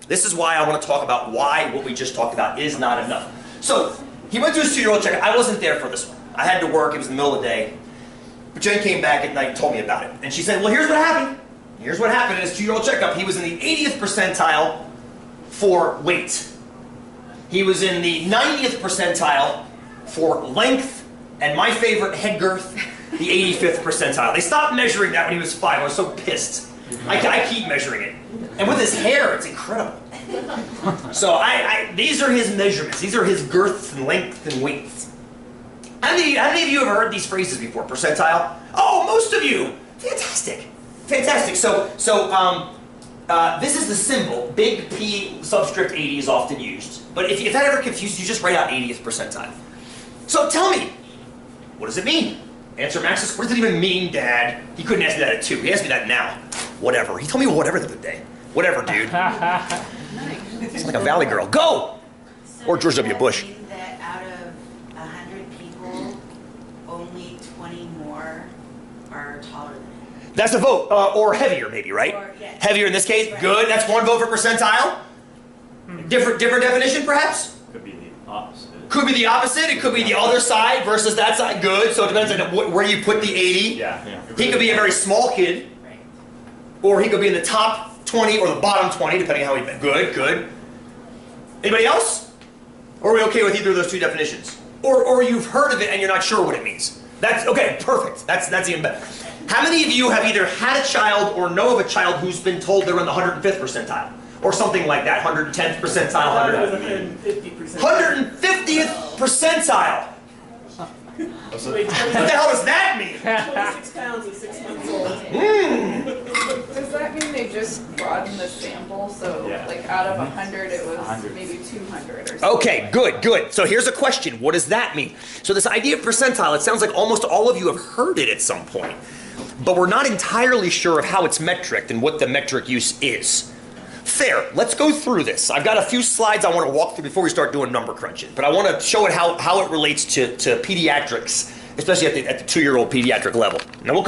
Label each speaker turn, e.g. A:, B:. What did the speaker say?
A: This is why I want to talk about why what we just talked about is not enough. So, he went to his 2-year-old checkup. I wasn't there for this one. I had to work. It was in the middle of the day. But Jen came back at night and told me about it. And she said, well, here's what happened. Here's what happened in his 2-year-old checkup. He was in the 80th percentile for weight. He was in the 90th percentile for length, and my favorite, head girth, the 85th percentile. They stopped measuring that when he was 5. I was so pissed. I keep measuring it. And with his hair, it's incredible. So these are his measurements. These are his girths and length and weights. How many of you have heard these phrases before? Percentile? Oh, most of you. Fantastic. Fantastic. So this is the symbol. Big P subscript 80 is often used. But if that ever confuses you, just write out 80th percentile. So tell me, what does it mean? Answer Maxis, what does it even mean, Dad? He couldn't ask me that at 2. He asked me that now. Whatever. He told me whatever the other day. Whatever, dude. It's like a valley girl. Go!
B: So
A: or George W. Bush.
B: Does that mean that out of 100 people, only 20 more are taller than him?
A: That's a vote. Or heavier, maybe, right?
B: Or, yes.
A: Heavier in this case.
B: Right.
A: Good. That's 1 vote for percentile. Different definition, perhaps?
C: Could be the opposite.
A: Could be the opposite. It could be the other side versus that side. Good. So it depends on where you put the 80.
C: Yeah.
A: He could be a very small kid,
B: Right.
A: or he could be in the top 20 or the bottom 20, depending on how he... Good, good. Anybody else? Or are we okay with either of those 2 definitions? Or you've heard of it and you're not sure what it means. That's okay, perfect. That's even better. How many of you have either had a child or know of a child who's been told they're in the 105th percentile? Or something like that, 110th percentile, 150th percentile. What the hell does that mean?
D: 26 pounds at 6 months old.
E: Does that mean they just broadened the sample? So,
C: Yeah.
E: like, out of 100, it was
C: 100.
E: maybe 200 or something?
A: Okay, good, good. So here's a question. What does that mean? So this idea of percentile, it sounds like almost all of you have heard it at some point. But we're not entirely sure of how it's metriced and what the metric use is. Fair. Let's go through this. I've got a few slides I want to walk through before we start doing number crunching. But I want to show it how it relates to pediatrics, especially at the 2-year-old pediatric level. Now we'll come